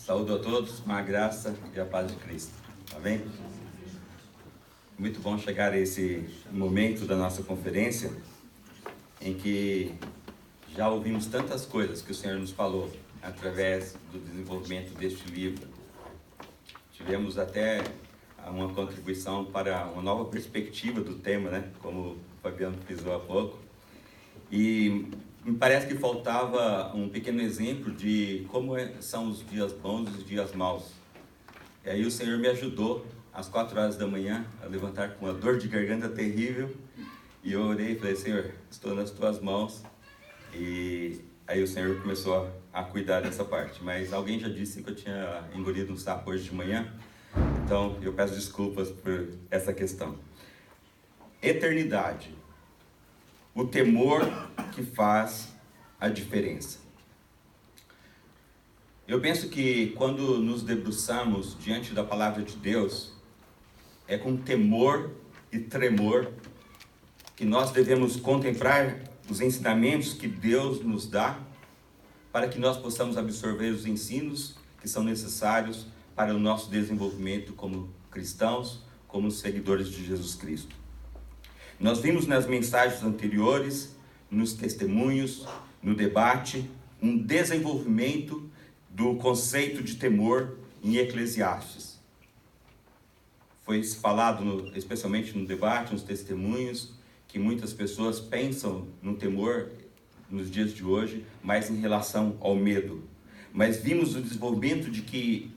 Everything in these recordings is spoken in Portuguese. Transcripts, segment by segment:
Saúdo a todos com a graça e a paz de Cristo. Amém? Muito bom chegar a esse momento da nossa conferência em que já ouvimos tantas coisas que o Senhor nos falou através do desenvolvimento deste livro. Tivemos até uma contribuição para uma nova perspectiva do tema, né? Como o Fabiano frisou há pouco. E me parece que faltava um pequeno exemplo de como são os dias bons e os dias maus. E aí o Senhor me ajudou, às 4 horas da manhã, a levantar com uma dor de garganta terrível. E eu orei e falei: Senhor, estou nas tuas mãos. E aí o Senhor começou a cuidar dessa parte. Mas alguém já disse que eu tinha engolido um sapo hoje de manhã. Então eu peço desculpas por essa questão. Eternidade. O temor que faz a diferença. Eu penso que quando nos debruçamos diante da palavra de Deus, é com temor e tremor que nós devemos contemplar os ensinamentos que Deus nos dá para que nós possamos absorver os ensinos que são necessários para o nosso desenvolvimento como cristãos, como seguidores de Jesus Cristo. Nós vimos nas mensagens anteriores, nos testemunhos, no debate, um desenvolvimento do conceito de temor em Eclesiastes. Foi falado, especialmente no debate, nos testemunhos, que muitas pessoas pensam no temor nos dias de hoje, mas em relação ao medo. Mas vimos o desenvolvimento de que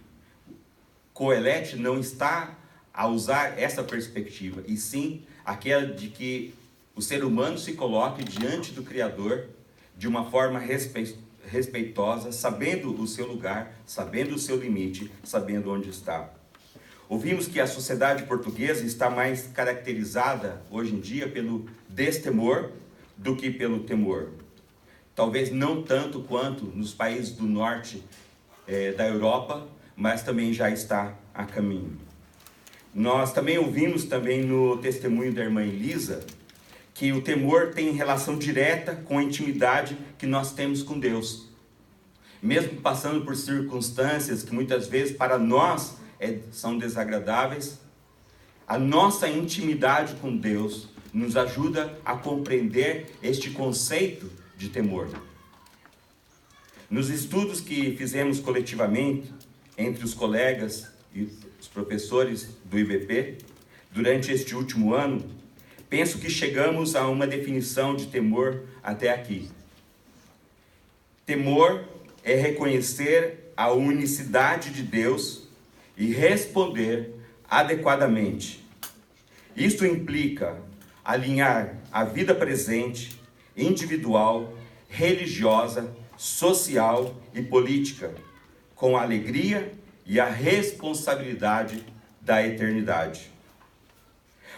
Coelete não está a usar essa perspectiva, e sim aquela de que o ser humano se coloque diante do Criador de uma forma respeitosa, sabendo o seu lugar, sabendo o seu limite, sabendo onde está. Ouvimos que a sociedade portuguesa está mais caracterizada hoje em dia pelo destemor do que pelo temor. Talvez não tanto quanto nos países do norte da Europa, mas também já está a caminho. Nós também ouvimos no testemunho da irmã Elisa que o temor tem relação direta com a intimidade que nós temos com Deus. Mesmo passando por circunstâncias que muitas vezes para nós são desagradáveis, a nossa intimidade com Deus nos ajuda a compreender este conceito de temor. Nos estudos que fizemos coletivamente entre os colegas e os professores do IBP, durante este último ano, penso que chegamos a uma definição de temor até aqui. Temor é reconhecer a unicidade de Deus e responder adequadamente. Isto implica alinhar a vida presente, individual, religiosa, social e política com a alegria e a responsabilidade da eternidade.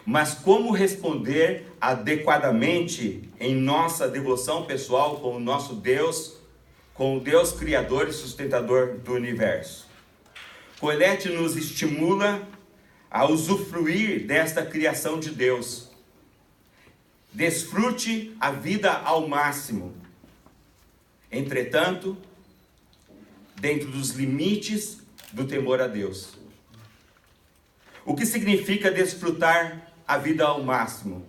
Mas como responder adequadamente em nossa devoção pessoal com o nosso Deus, com o Deus Criador e sustentador do universo? Coelete nos estimula a usufruir desta criação de Deus. Desfrute a vida ao máximo. Entretanto, dentro dos limites do temor a Deus. O que significa desfrutar a vida ao máximo?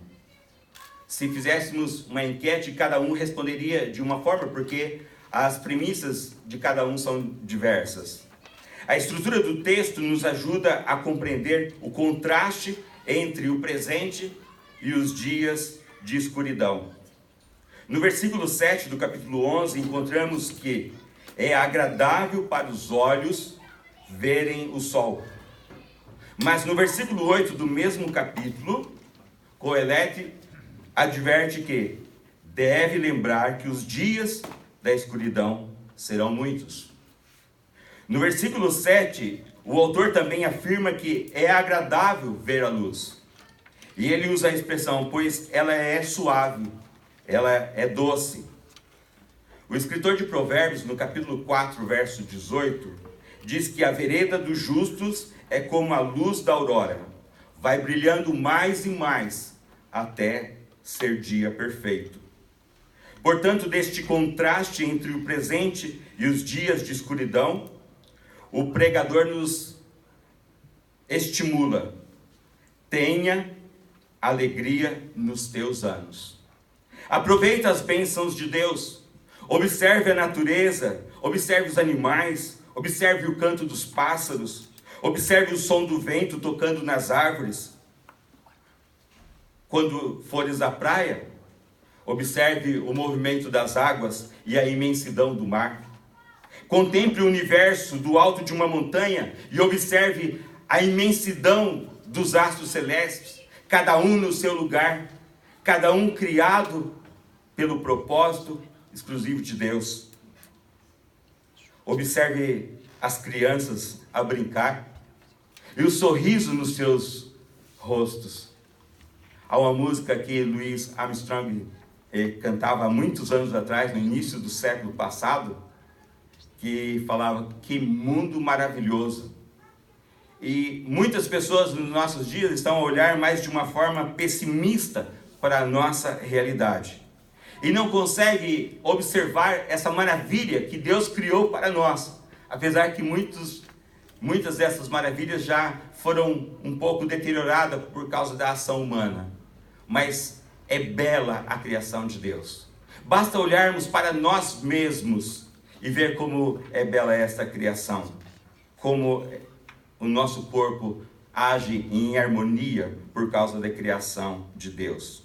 Se fizéssemos uma enquete, cada um responderia de uma forma, porque as premissas de cada um são diversas. A estrutura do texto nos ajuda a compreender o contraste entre o presente e os dias de escuridão. No versículo 7 do capítulo 11, encontramos que é agradável para os olhos verem o sol. Mas no versículo 8 do mesmo capítulo, Coelete adverte que deve lembrar que os dias da escuridão serão muitos. No versículo 7, o autor também afirma que é agradável ver a luz. E ele usa a expressão, pois ela é suave, ela é doce. O escritor de Provérbios, no capítulo 4, verso 18, diz que a vereda dos justos é como a luz da aurora, vai brilhando mais e mais até ser dia perfeito. Portanto, deste contraste entre o presente e os dias de escuridão, o pregador nos estimula: tenha alegria nos teus anos. Aproveita as bênçãos de Deus. Observe a natureza, observe os animais, observe o canto dos pássaros, observe o som do vento tocando nas árvores. Quando fores à praia, observe o movimento das águas e a imensidão do mar. Contemple o universo do alto de uma montanha e observe a imensidão dos astros celestes, cada um no seu lugar, cada um criado pelo propósito exclusivo de Deus. Observe as crianças a brincar e o sorriso nos seus rostos. Há uma música que Louis Armstrong cantava há muitos anos atrás, no início do século passado, que falava: que mundo maravilhoso. E muitas pessoas nos nossos dias estão a olhar mais de uma forma pessimista para a nossa realidade e não conseguem observar essa maravilha que Deus criou para nós, apesar que muitas dessas maravilhas já foram um pouco deterioradas por causa da ação humana. Mas é bela a criação de Deus. Basta olharmos para nós mesmos e ver como é bela esta criação, como o nosso corpo age em harmonia por causa da criação de Deus.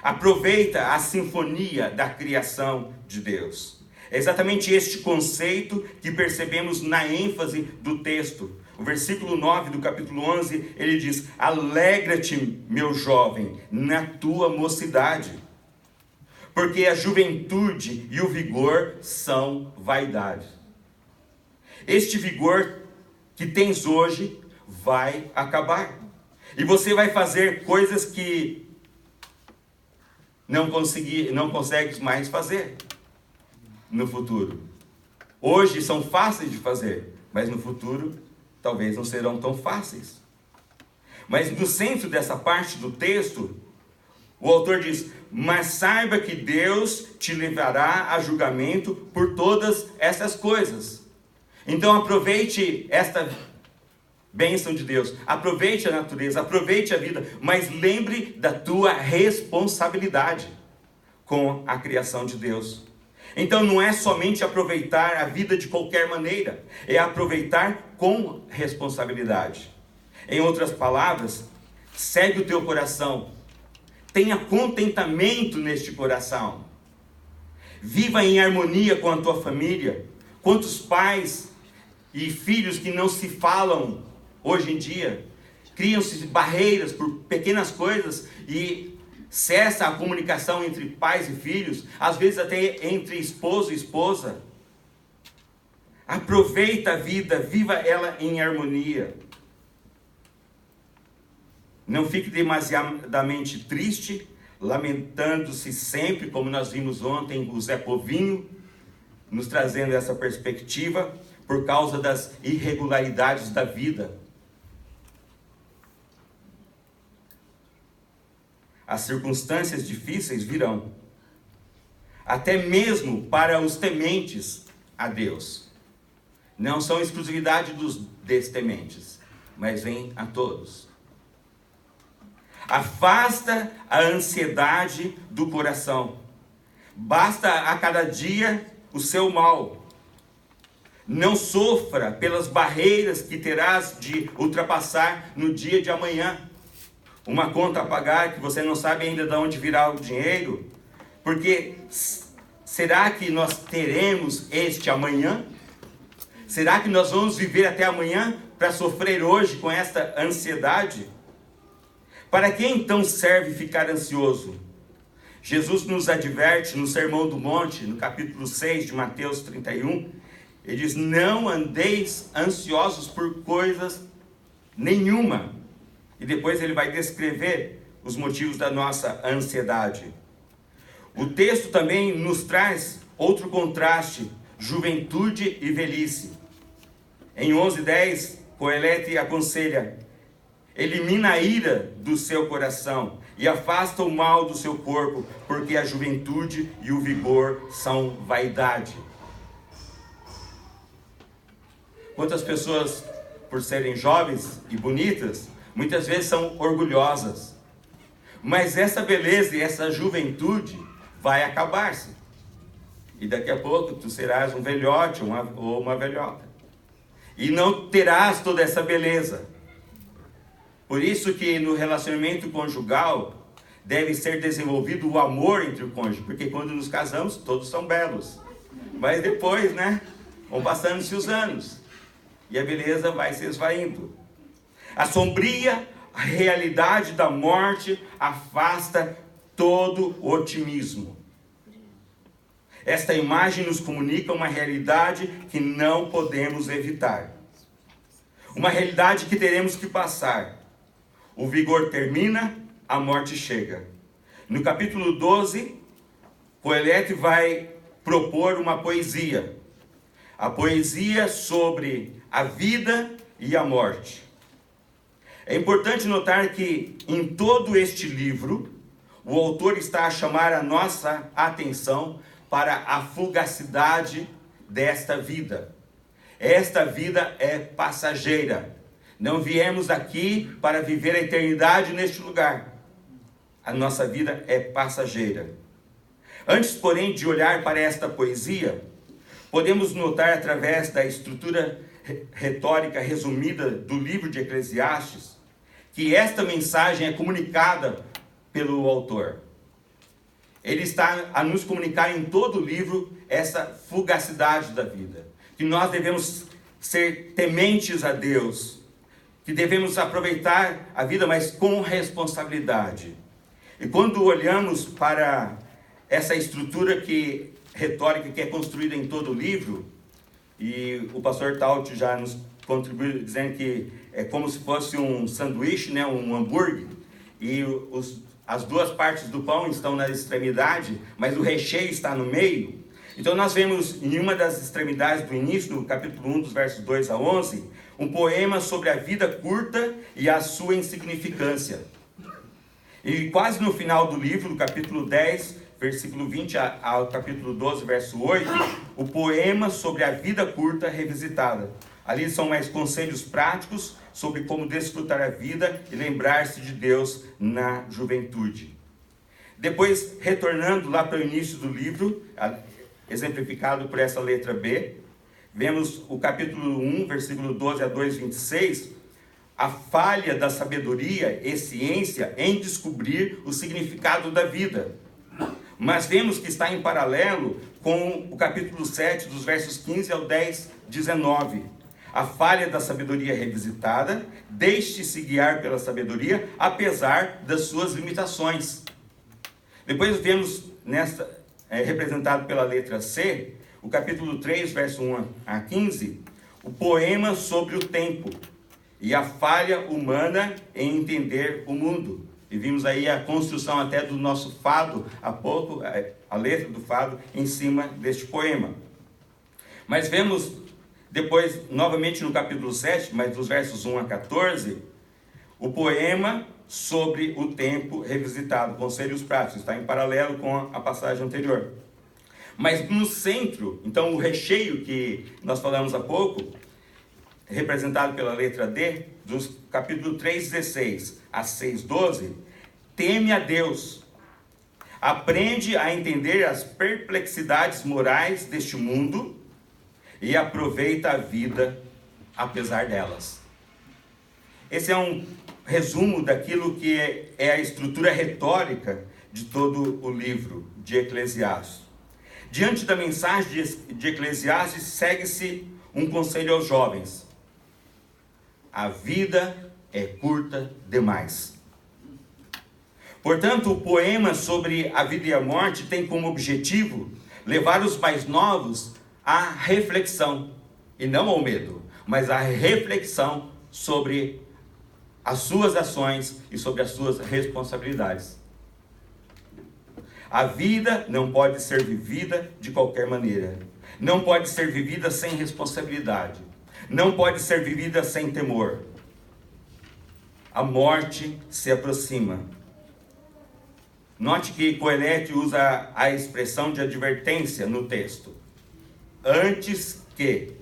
Aproveita a sinfonia da criação de Deus. É exatamente este conceito que percebemos na ênfase do texto. O versículo 9 do capítulo 11, ele diz: alegra-te, meu jovem, na tua mocidade, porque a juventude e o vigor são vaidade. Este vigor que tens hoje vai acabar. E você vai fazer coisas que não consegues mais fazer no futuro. Hoje são fáceis de fazer, mas no futuro talvez não serão tão fáceis. Mas no centro dessa parte do texto, o autor diz: mas saiba que Deus te levará a julgamento por todas essas coisas. Então aproveite esta bênção de Deus, aproveite a natureza, aproveite a vida, mas lembre da tua responsabilidade com a criação de Deus. Então não é somente aproveitar a vida de qualquer maneira, é aproveitar com responsabilidade. Em outras palavras, segue o teu coração, tenha contentamento neste coração, viva em harmonia com a tua família. Quantos pais e filhos que não se falam hoje em dia, criam-se barreiras por pequenas coisas e cessa a comunicação entre pais e filhos, às vezes até entre esposo e esposa. Aproveita a vida, viva ela em harmonia. Não fique demasiadamente triste, lamentando-se sempre, como nós vimos ontem o Zé Povinho nos trazendo essa perspectiva, por causa das irregularidades da vida. As circunstâncias difíceis virão, até mesmo para os tementes a Deus. Não são exclusividade dos destementes, mas vem a todos. Afasta a ansiedade do coração. Basta a cada dia o seu mal. Não sofra pelas barreiras que terás de ultrapassar no dia de amanhã. Uma conta a pagar que você não sabe ainda de onde virá o dinheiro, porque será que nós teremos este amanhã? Será que nós vamos viver até amanhã para sofrer hoje com esta ansiedade? Para que então serve ficar ansioso? Jesus nos adverte no Sermão do Monte, no capítulo 6 de Mateus 31, ele diz: não andeis ansiosos por coisas nenhuma. E depois ele vai descrever os motivos da nossa ansiedade. O texto também nos traz outro contraste: juventude e velhice. Em 11:10, Coelete aconselha: elimina a ira do seu coração e afasta o mal do seu corpo, porque a juventude e o vigor são vaidade. Quantas pessoas, por serem jovens e bonitas, muitas vezes são orgulhosas. Mas essa beleza e essa juventude vai acabar-se. E daqui a pouco tu serás um velhote ou uma velhota. E não terás toda essa beleza. Por isso que no relacionamento conjugal deve ser desenvolvido o amor entre o cônjuge. Porque quando nos casamos, todos são belos. Mas depois, vão passando-se os anos. E a beleza vai se esvaindo. A sombria realidade da morte afasta todo o otimismo. Esta imagem nos comunica uma realidade que não podemos evitar. Uma realidade que teremos que passar. O vigor termina, a morte chega. No capítulo 12, Coelete vai propor uma poesia. A poesia sobre a vida e a morte. É importante notar que em todo este livro, o autor está a chamar a nossa atenção para a fugacidade desta vida. Esta vida é passageira. Não viemos aqui para viver a eternidade neste lugar. A nossa vida é passageira. Antes, porém, de olhar para esta poesia, podemos notar através da estrutura retórica resumida do livro de Eclesiastes, que esta mensagem é comunicada pelo autor. Ele está a nos comunicar em todo o livro essa fugacidade da vida. Que nós devemos ser tementes a Deus. Que devemos aproveitar a vida, mas com responsabilidade. E quando olhamos para essa estrutura retórica que é construída em todo o livro, e o pastor Taut já nos contribuiu dizendo que é como se fosse um sanduíche, um hambúrguer, e as duas partes do pão estão na extremidade, mas o recheio está no meio. Então nós vemos em uma das extremidades do início, no capítulo 1, dos versos 2 a 11, um poema sobre a vida curta e a sua insignificância. E quase no final do livro, no capítulo 10, versículo 20 ao capítulo 12, verso 8, o poema sobre a vida curta revisitada. Ali são mais conselhos práticos sobre como desfrutar a vida e lembrar-se de Deus na juventude. Depois, retornando lá para o início do livro, exemplificado por essa letra B, vemos o capítulo 1, versículo 12 a 2:26, a falha da sabedoria e ciência em descobrir o significado da vida. Mas vemos que está em paralelo com o capítulo 7, dos versos 15 ao 10:19. A falha da sabedoria revisitada, deixe-se guiar pela sabedoria, apesar das suas limitações. Depois vemos, representado pela letra C, o capítulo 3, verso 1 a 15, o poema sobre o tempo e a falha humana em entender o mundo. E vimos aí a construção até do nosso fado, há pouco, a letra do fado em cima deste poema. Mas vemos depois, novamente no capítulo 7, mas dos versos 1 a 14, o poema sobre o tempo revisitado, conselhos práticos, está em paralelo com a passagem anterior. Mas no centro, então o recheio que nós falamos há pouco, representado pela letra D, dos capítulo 3:16 a 6:12, teme a Deus, aprende a entender as perplexidades morais deste mundo e aproveita a vida apesar delas. Esse é um resumo daquilo que é a estrutura retórica de todo o livro de Eclesiastes. Diante da mensagem de Eclesiastes, segue-se um conselho aos jovens. A vida é curta demais. Portanto, o poema sobre a vida e a morte tem como objetivo levar os mais novos à reflexão, e não ao medo, mas à reflexão sobre as suas ações e sobre as suas responsabilidades. A vida não pode ser vivida de qualquer maneira. Não pode ser vivida sem responsabilidade. Não pode ser vivida sem temor. A morte se aproxima. Note que Coelete usa a expressão de advertência no texto. Antes que.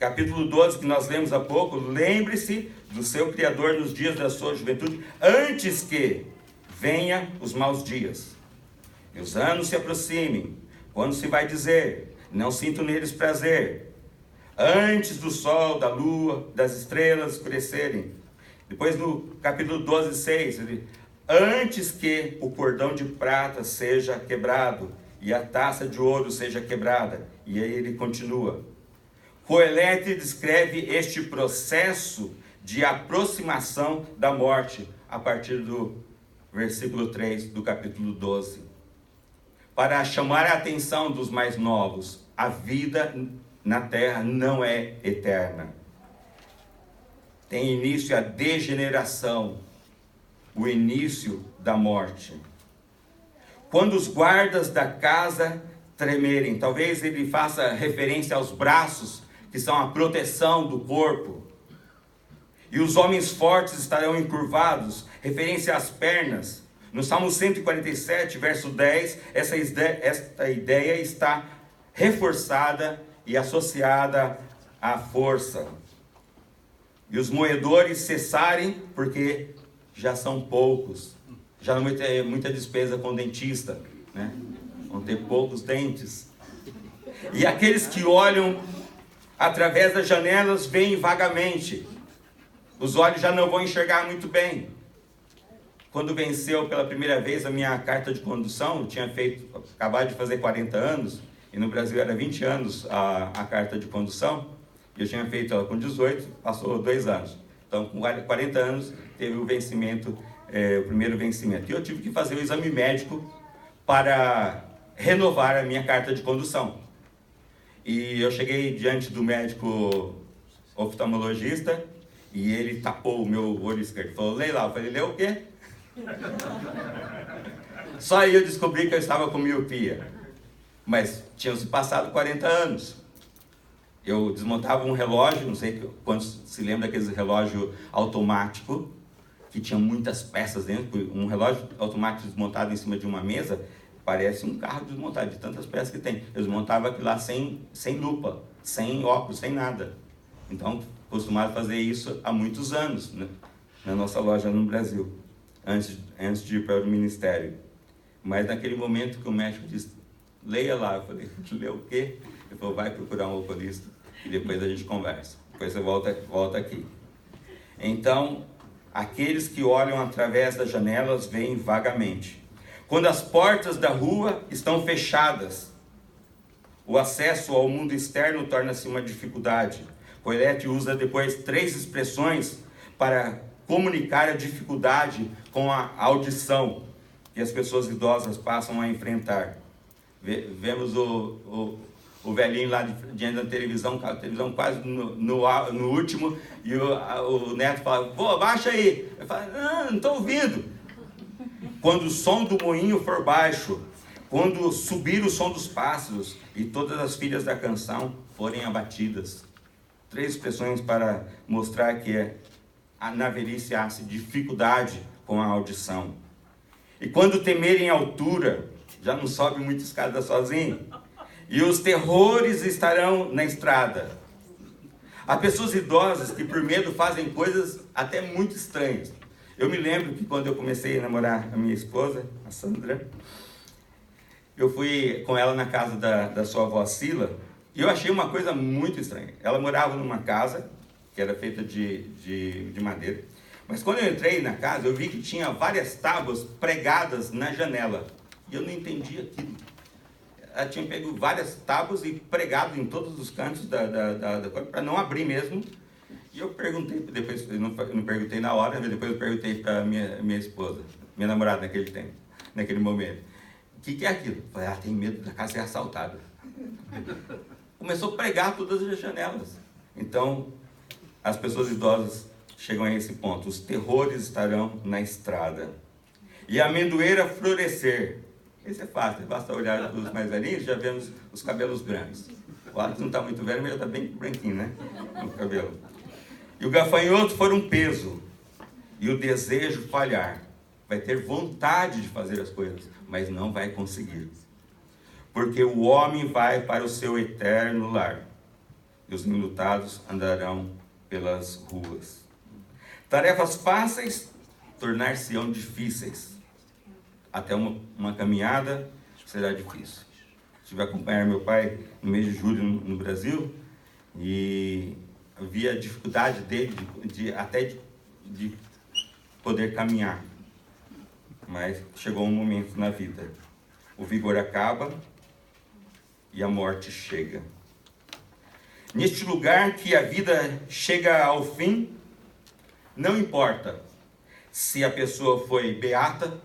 capítulo 12, que nós lemos há pouco, lembre-se do seu Criador nos dias da sua juventude, antes que venham os maus dias, e os anos se aproximem, quando se vai dizer, não sinto neles prazer, antes do sol, da lua, das estrelas escurecerem. Depois no capítulo 12, 6, antes que o cordão de prata seja quebrado, e a taça de ouro seja quebrada. E aí ele continua. Coelete descreve este processo de aproximação da morte, a partir do versículo 3 do capítulo 12. Para chamar a atenção dos mais novos, a vida na terra não é eterna. Tem início a degeneração, o início da morte. Quando os guardas da casa tremerem, talvez ele faça referência aos braços, que são a proteção do corpo. E os homens fortes estarão encurvados, referência às pernas. No Salmo 147, verso 10, esta ideia está reforçada e associada à força. E os moedores cessarem, porque já são poucos. Já não vai ter muita despesa com dentista, né? Vão ter poucos dentes. E aqueles que olham através das janelas veem vagamente. Os olhos já não vão enxergar muito bem. Quando venceu pela primeira vez a minha carta de condução, eu tinha acabado de fazer 40 anos, e no Brasil era 20 anos a carta de condução, e eu tinha feito ela com 18, passou 2 anos. Então, com 40 anos, teve o vencimento, o primeiro vencimento. E eu tive que fazer o exame médico para renovar a minha carta de condução. E eu cheguei diante do médico oftalmologista, e ele tapou o meu olho esquerdo. Falou, lê lá. Eu falei, lê o quê? Só aí eu descobri que eu estava com miopia. Mas tinham se passado 40 anos. Eu desmontava um relógio, não sei quantos se lembra daqueles relógio automático, que tinha muitas peças dentro. Um relógio automático desmontado em cima de uma mesa, parece um carro desmontado, de tantas peças que tem. Eu desmontava aquilo lá sem lupa, sem óculos, sem nada. Então, costumava fazer isso há muitos anos, né, na nossa loja no Brasil, antes de ir para o ministério. Mas naquele momento que o médico disse, leia lá, eu falei, lê o quê? Ele falou, vai procurar um oculista e depois a gente conversa. Depois você volta aqui. Então, aqueles que olham através das janelas veem vagamente. Quando as portas da rua estão fechadas, o acesso ao mundo externo torna-se uma dificuldade. Coelete usa depois 3 expressões para comunicar a dificuldade com a audição que as pessoas idosas passam a enfrentar. Vemos o velhinho lá diante da televisão, a televisão quase no último, e o neto fala, vô, baixa aí. Ele fala, não estou ouvindo. Quando o som do moinho for baixo, quando subir o som dos pássaros, e todas as filhas da canção forem abatidas. 3 expressões para mostrar que na velhice há dificuldade com a audição. E quando temerem altura, já não sobe muita escada sozinho, e os terrores estarão na estrada. Há pessoas idosas que por medo fazem coisas até muito estranhas. Eu me lembro que quando eu comecei a namorar a minha esposa, a Sandra, eu fui com ela na casa da sua avó Sila, e eu achei uma coisa muito estranha. Ela morava numa casa que era feita de madeira, mas quando eu entrei na casa, eu vi que tinha várias tábuas pregadas na janela, e eu não entendi aquilo. Ela tinha pego várias tábuas e pregado em todos os cantos da coisa, para não abrir mesmo. E eu perguntei, depois eu não perguntei na hora, mas depois eu perguntei para minha esposa, minha namorada naquele momento, o que é aquilo? Eu falei, tem medo da casa ser assaltada. Começou a pregar todas as janelas. Então, as pessoas idosas chegam a esse ponto. Os terrores estarão na estrada. E a amendoeira florescer. Isso é fácil, basta olhar os mais velhinhos, já vemos os cabelos brancos. O Alex não está muito velho, mas já está bem branquinho, né? O cabelo. E o gafanhoto for um peso, e o desejo falhar. Vai ter vontade de fazer as coisas, mas não vai conseguir. Porque o homem vai para o seu eterno lar. e os enlutados andarão pelas ruas. Tarefas fáceis tornar-se-ão difíceis. Até uma caminhada será difícil. Estive a acompanhar meu pai no mês de julho no Brasil e vi a dificuldade dele de poder caminhar. Mas chegou um momento na vida. O vigor acaba e a morte chega. Neste lugar que a vida chega ao fim, não importa se a pessoa foi beata,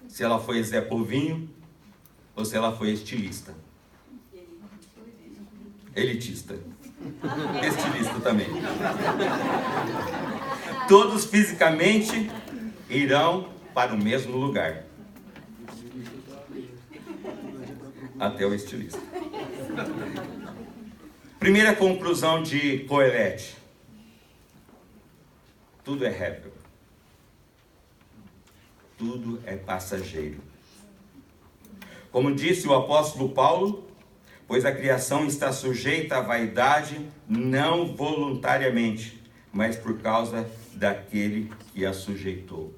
se ela foi Zé Povinho ou se ela foi estilista. Elitista. Estilista também. Todos fisicamente irão para o mesmo lugar. Até o estilista. Primeira conclusão de Coelete. Tudo é réplica. Tudo é passageiro. Como disse o apóstolo Paulo, pois a criação está sujeita à vaidade não voluntariamente, mas por causa daquele que a sujeitou.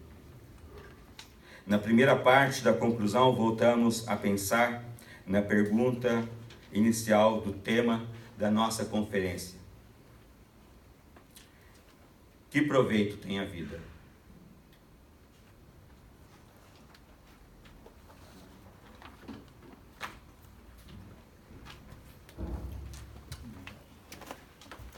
Na primeira parte da conclusão, voltamos a pensar na pergunta inicial do tema da nossa conferência. Que proveito tem a vida?